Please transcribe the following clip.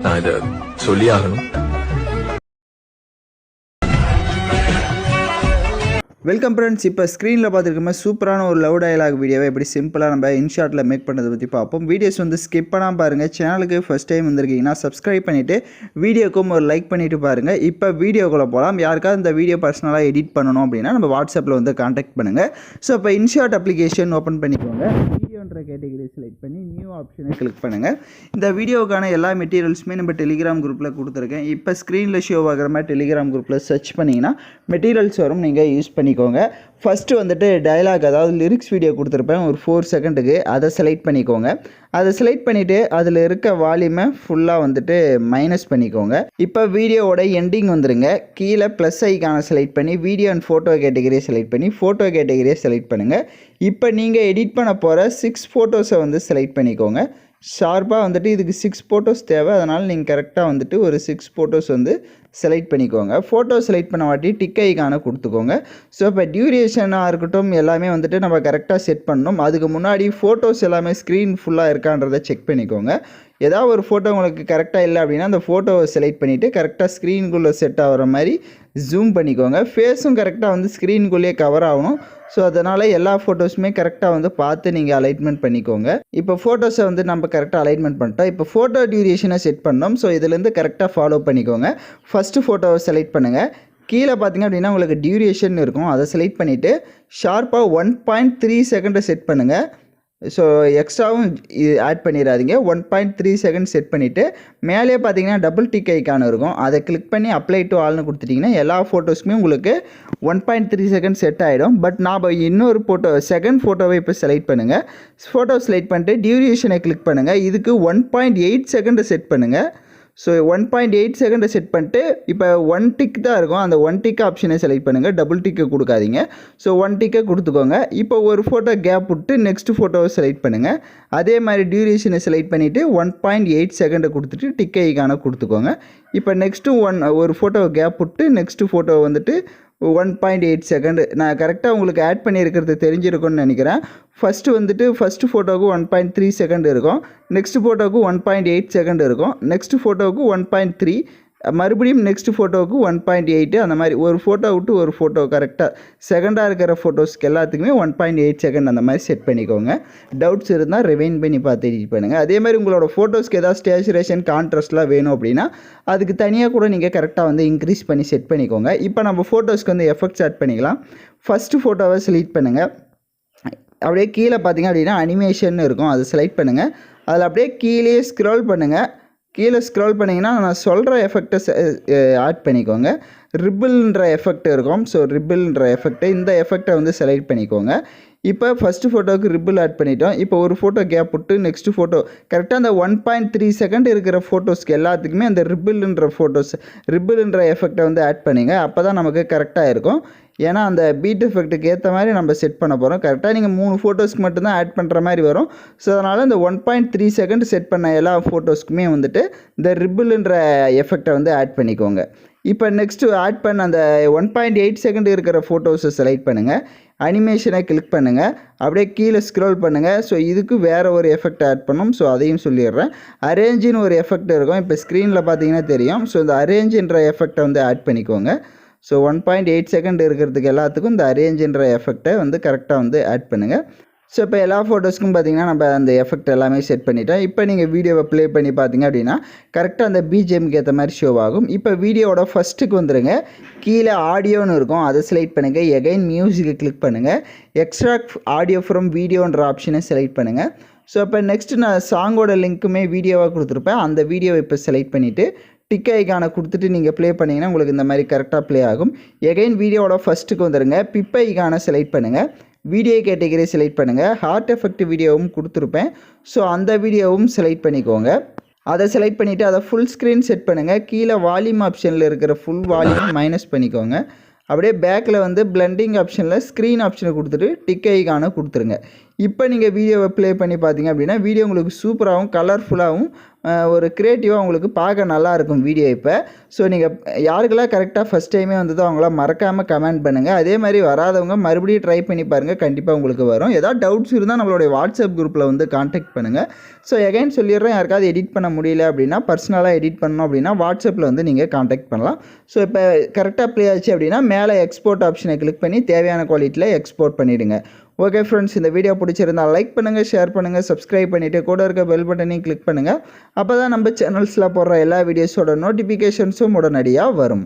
நான் இதை சொல்லி ஆகணும். Welcome friends. இப்போ ஸ்க்ரீனில் பார்த்துருக்கோமே சூப்பரான ஒரு லவ் டயலாக் வீடியோவை எப்படி சிம்பிளாக நம்ம இன்ஷாட்டில் மேக் பண்ணுறதை பற்றி பார்ப்போம். வீடியோஸ் வந்து ஸ்கிப் பண்ணாமல் பாருங்கள். சேனலுக்கு ஃபஸ்ட் டைம் வந்திருக்கீங்கன்னா சப்ஸ்கிரைப் பண்ணிவிட்டு வீடியோக்கும் ஒரு லைக் பண்ணிவிட்டு பாருங்கள். இப்போ வீடியோக்குள்ளே போகலாம். யாருக்காவது இந்த வீடியோ பர்சனலாக எடிட் பண்ணணும் அப்படின்னா நம்ம வாட்ஸ்அப்பில் வந்து காண்டாக்ட் பண்ணுங்கள். ஸோ இப்போ இன்ஷாட் அப்ளிகேஷன் ஓப்பன் பண்ணிக்கோங்க. வீடியோன்ற கேட்டகரி செலக்ட் பண்ணி நியூ ஆப்ஷனை கிளிக் பண்ணுங்கள். இந்த வீடியோக்கான எல்லா மெட்டீரியல்ஸுமே நம்ம டெலிகிராம் குரூப்பில் கொடுத்துருக்கேன். இப்போ ஸ்க்ரீனில் ஷோ ஆகிற மாதிரி டெலிகிராம் குரூப்பில் சர்ச் பண்ணிங்கன்னா மெட்டீரியல்ஸ் வரும், நீங்கள் யூஸ் பண்ணிக்கோங்க. ஃபஸ்ட்டு வந்துட்டு டயலாக், அதாவது லிரிக்ஸ் வீடியோ கொடுத்துருப்பேன் ஒரு 4 செகண்டுக்கு, அதை செலக்ட் பண்ணிக்கோங்க. அதை செலக்ட் பண்ணிவிட்டு அதில் இருக்க வால்யூமை ஃபுல்லாக வந்துட்டு மைனஸ் பண்ணிக்கோங்க. இப்போ வீடியோவோட எண்டிங் வந்துடுங்க. கீழே ப்ளஸ் ஐக்கான செலக்ட் பண்ணி வீடியோ அண்ட் ஃபோட்டோ கேட்டகரியை செலக்ட் பண்ணி ஃபோட்டோ கேட்டகரியை செலக்ட் பண்ணுங்கள். இப்போ நீங்கள் எடிட் பண்ண போகிற 6 ஃபோட்டோஸை வந்து செலக்ட் பண்ணிக்கோங்க. ஷார்ப்பாக வந்துட்டு இதுக்கு 6 ஃபோட்டோஸ் தேவை, அதனால் நீங்கள் கரெக்டாக வந்துட்டு ஒரு 6 ஃபோட்டோஸ் வந்து செலக்ட் பண்ணிக்கோங்க. ஃபோட்டோ செலக்ட் பண்ண வாட்டி டிக் ஐக்கான கொடுத்துக்கோங்க. ஸோ இப்போ டியூரேஷனாக இருக்கட்டும் எல்லாமே வந்துட்டு நம்ம கரெக்டாக செட் பண்ணணும். அதுக்கு முன்னாடி ஃபோட்டோஸ் எல்லாமே ஸ்க்ரீன் ஃபுல்லாக இருக்கான்றதை செக் பண்ணிக்கோங்க. ஏதாவது ஒரு ஃபோட்டோ உங்களுக்கு கரெக்டாக இல்லை அப்படின்னா அந்த ஃபோட்டோவை செலக்ட் பண்ணிவிட்டு கரெக்டாக ஸ்க்ரீனுக்குள்ளே செட் ஆகிற மாதிரி ஜூம் பண்ணிக்கோங்க. ஃபேஸும் கரெக்டாக வந்து ஸ்க்ரீனுக்குள்ளேயே கவர் ஆகணும். ஸோ அதனால் எல்லா ஃபோட்டோஸுமே கரெக்டாக வந்து பார்த்து நீங்கள் அலைன்மெண்ட் பண்ணிக்கோங்க. இப்போ ஃபோட்டோஸை வந்து நம்ம கரெக்டாக அலைன்மெண்ட் பண்ணிட்டோம். இப்போ ஃபோட்டோ டியூரேஷனை செட் பண்ணோம். ஸோ இதுலேருந்து கரெக்டாக ஃபாலோ பண்ணிக்கோங்க. ஃபஸ்ட்டு ஃபோட்டோவை செலக்ட் பண்ணுங்கள். கீழே பார்த்திங்க அப்படின்னா உங்களுக்கு டியூரேஷன் இருக்கும், அதை செலக்ட் பண்ணிவிட்டு ஷார்ப்பாக 1.3 செகண்டை செட் பண்ணுங்கள். ஸோ எக்ஸ்ட்ராவும் ஆட் பண்ணிடாதீங்க. 1.3 செகண்ட் செட் பண்ணிவிட்டு மேலே பார்த்தீங்கன்னா டபுள் டிக் ஐக்கான இருக்கும், அதை கிளிக் பண்ணி அப்ளை டு ஆல்னு கொடுத்துட்டிங்கன்னா எல்லா ஃபோட்டோஸுமே உங்களுக்கு 1.3 செகண்ட் செட் ஆகிடும். பட் நான் இன்னொரு செகண்ட் ஃபோட்டோவை இப்போ செலக்ட் பண்ணுங்கள். ஃபோட்டோ செலக்ட் பண்ணிட்டு டியூரேஷனை கிளிக் பண்ணுங்கள். இதுக்கு 1.8 செகண்டை செட் பண்ணுங்கள். ஸோ 1.8 செகண்டை செட் பண்ணிட்டு இப்போ 1 டிக் தான் இருக்கும், அந்த 1 டிக் ஆப்ஷனை செலக்ட் பண்ணுங்கள். டபுள் டிக்கை கொடுக்காதீங்க. ஸோ 1 டிக்கை கொடுத்துக்கோங்க. இப்போ ஒரு ஃபோட்டோ கேப் விட்டு நெக்ஸ்ட் ஃபோட்டோவை செலக்ட் பண்ணுங்கள். அதே மாதிரி டியூரேஷனை செலக்ட் பண்ணிவிட்டு 1.8 செகண்டை கொடுத்துட்டு டிக் ஐக்கான கொடுத்துக்கோங்க. இப்போ நெக்ஸ்ட்டு ஒரு ஃபோட்டோவை கேப் விட்டு நெக்ஸ்ட்டு ஃபோட்டோ வந்துட்டு 1.8 செகண்டு. நான் கரெக்டாக உங்களுக்கு ஆட் பண்ணியிருக்கிறது தெரிஞ்சிருக்கும்னு நினைக்கிறேன். ஃபஸ்ட்டு ஃபோட்டோவுக்கு 1.3 செகண்ட் இருக்கும், நெக்ஸ்ட் ஃபோட்டோவுக்கு 1.8 செகண்ட் இருக்கும், நெக்ஸ்ட் ஃபோட்டோவுக்கு 1.3, மறுபடியும் நெக்ஸ்ட் ஃபோட்டோவுக்கு 1.8. அந்த மாதிரி ஒரு ஃபோட்டோ விட்டு ஒரு ஃபோட்டோ கரெக்டாக செகண்டாக இருக்கிற ஃபோட்டோஸ்க்கு எல்லாத்துக்குமே 1.8 செகண்ட் அந்த மாதிரி செட் பண்ணிக்கோங்க. டவுட்ஸ் இருந்தால் ரிவைண்ட் பண்ணி பார்த்து எடிட் பண்ணுங்கள். அதே மாதிரி உங்களோட ஃபோட்டோஸ்க்கு ஏதாவது ஸ்டேச்சுரேஷன் கான்ட்ராஸ்ட்லாம் வேணும் அப்படின்னா அதுக்கு தனியாக கூட நீங்கள் கரெக்டாக வந்து இன்க்ரீஸ் பண்ணி செட் பண்ணிக்கோங்க. இப்போ நம்ம ஃபோட்டோஸ்க்கு வந்து எஃபெக்ட்ஸ் ஆட் பண்ணிக்கலாம். ஃபஸ்ட்டு ஃபோட்டோவை செலக்ட் பண்ணுங்கள். அப்படியே கீழே பார்த்தீங்க அப்படின்னா அனிமேஷன் இருக்கும், அதை செலக்ட் பண்ணுங்கள். அதில் அப்படியே கீழே ஸ்க்ரோல் பண்ணுங்கள். கீழே ஸ்க்ரோல் பண்ணிங்கன்னா நான் சொல்கிற எஃபெக்டை ஆட் பண்ணிக்கோங்க. ரிப்பிள்ன்ற எஃபெக்ட் இருக்கும். ஸோ ரிப்பிள்ன்ற எஃபெக்ட்டை இந்த எஃபெக்டை வந்து செலக்ட் பண்ணிக்கோங்க. இப்போ ஃபஸ்ட்டு ஃபோட்டோவுக்கு ரிப்பிள் ஆட் பண்ணிட்டோம். இப்போ ஒரு ஃபோட்டோ கேப் விட்டு நெக்ஸ்ட்டு ஃபோட்டோ கரெக்டாக அந்த 1.3 செகண்ட் இருக்கிற ஃபோட்டோஸ்க்கு எல்லாத்துக்குமே அந்த ரிப்பிள்ன்ற எஃபெக்டை வந்து ஆட் பண்ணிங்க. அப்போ தான் நமக்கு கரெக்டாக இருக்கும். ஏன்னா அந்த பீட் எஃபெக்ட்டுக்கு ஏற்ற மாதிரி நம்ம செட் பண்ண போகிறோம். கரெக்டாக நீங்கள் 3 ஃபோட்டோஸ்க்கு மட்டும்தான் ஆட் பண்ணுற மாதிரி வரும். ஸோ அதனால் இந்த 1.3 செகண்ட் செட் பண்ண எல்லா ஃபோட்டோஸ்க்குமே வந்துட்டு இந்த ரிப்பிள்ன்ற எஃபெக்டை வந்து ஆட் பண்ணிக்கோங்க. இப்போ நெக்ஸ்ட்டு ஆட் பண்ண அந்த 1.8 செகண்ட் இருக்கிற ஃபோட்டோஸை செலக்ட் பண்ணுங்கள். அனிமேஷனை கிளிக் பண்ணுங்கள். அப்படியே கீழே ஸ்க்ரோல் பண்ணுங்கள். ஸோ இதுக்கு வேறு ஒரு எஃபெக்ட் ஆட் பண்ணணும். ஸோ அதையும் சொல்லிடுறேன். அரேஞ்சின்னு ஒரு எஃபெக்ட் இருக்கும், இப்போ ஸ்க்ரீனில் பார்த்தீங்கன்னா தெரியும். ஸோ இந்த அரேஞ்சுன்ற எஃபெக்டை வந்து ஆட் பண்ணிக்கோங்க. ஸோ 1.8 செகண்ட் இருக்கிறதுக்கு எல்லாத்துக்கும் இந்த அரேஞ்சுன்ற எஃபெக்டை வந்து கரெக்டாக வந்து ஆட் பண்ணுங்கள். ஸோ இப்போ எல்லா ஃபோட்டோஸ்க்கும் பார்த்தீங்கன்னா நம்ம அந்த எஃபெக்ட் எல்லாமே செட் பண்ணிட்டோம். இப்போ நீங்கள் வீடியோவை ப்ளே பண்ணி பார்த்தீங்க அப்படின்னா கரெக்டாக அந்த பிஜிஎம்க்கு ஏற்ற மாதிரி ஷோ ஆகும். இப்போ வீடியோவோட ஃபஸ்ட்டுக்கு வந்துடுங்க. கீழே ஆடியோன்னு இருக்கும், அதை செலக்ட் பண்ணுங்கள். எகைன் மியூசிக்கை கிளிக் பண்ணுங்கள். எக்ஸ்ட்ராக்ட் ஆடியோ ஃப்ரம் வீடியோன்ற ஆப்ஷனை செலக்ட் பண்ணுங்கள். ஸோ இப்போ நெக்ஸ்ட்டு நான் சாங்கோட லிங்க்குமே வீடியோவாக கொடுத்துருப்பேன். அந்த வீடியோவை இப்போ செலக்ட் பண்ணிவிட்டு டிக் ஐக்கான கொடுத்துட்டு நீங்கள் ப்ளே பண்ணிங்கன்னா உங்களுக்கு இந்த மாதிரி கரெக்டாக ப்ளே ஆகும். எகைன் வீடியோவோட ஃபஸ்ட்டுக்கு வந்துடுங்க. பிப் ஐக்கான செலக்ட் பண்ணுங்கள். வீடியோ கேட்டகரி செலக்ட் பண்ணுங்கள். ஹார்ட் எஃபெக்ட் வீடியோவும் கொடுத்துருப்பேன். ஸோ அந்த வீடியோவும் செலக்ட் பண்ணிக்கோங்க. அதை செலக்ட் பண்ணிவிட்டு அதை ஃபுல் ஸ்க்ரீன் செட் பண்ணுங்கள். கீழே வால்யூம் ஆப்ஷனில் இருக்கிற ஃபுல் வால்யூம் மைனஸ் பண்ணிக்கோங்க. அப்படியே பேக்கில் வந்து பிளெண்டிங் ஆப்ஷனில் ஸ்க்ரீன் ஆப்ஷனை கொடுத்துட்டு டிக் ஐக்கான கொடுத்துருங்க. இப்போ நீங்கள் வீடியோவை ப்ளே பண்ணி பார்த்தீங்க அப்படின்னா வீடியோ உங்களுக்கு சூப்பராகவும் கலர்ஃபுல்லாகவும் ஒரு க்ரியேட்டிவாக உங்களுக்கு பார்க்க நல்லாயிருக்கும் வீடியோ இப்போ. ஸோ நீங்கள் யாருக்கெல்லாம் கரெக்டாக ஃபஸ்ட் டைமே வந்ததோ அவங்களாம் மறக்காமல் கமெண்ட் பண்ணுங்கள். அதே மாதிரி வராதவங்க மறுபடியும் ட்ரை பண்ணி பாருங்கள், கண்டிப்பாக உங்களுக்கு வரும். ஏதாவது டவுட்ஸ் இருந்தால் நம்மளுடைய வாட்ஸ்அப் குரூப்பில் வந்து கான்டாக்ட் பண்ணுங்கள். ஸோ எகைன் சொல்லிடுறேன், யாருக்காவது எடிட் பண்ண முடியல அப்படின்னா பர்சனலாக எடிட் பண்ணணும் அப்படின்னா வாட்ஸ்அப்பில் வந்து நீங்கள் கான்டாக்ட் பண்ணலாம். ஸோ இப்போ கரெக்டாக ப்ளே ஆச்சு அப்படின்னா மேலே எக்ஸ்போர்ட் ஆப்ஷனை கிளிக் பண்ணி தேவையான குவாலிட்டியில் எக்ஸ்போர்ட் பண்ணிவிடுங்க. ஓகே ஃப்ரெண்ட்ஸ், இந்த வீடியோ பிடிச்சிருந்தால் லைக் பண்ணுங்கள், ஷேர் பண்ணுங்கள், சப்ஸ்கிரைப் பண்ணிவிட்டு கூட இருக்க பெல் பட்டனையும் கிளிக் பண்ணுங்கள். அப்போ தான் நம்ம சேனல்ஸில் போடுற எல்லா வீடியோஸோட நோட்டிஃபிகேஷன்ஸும் உடனடியாக வரும்.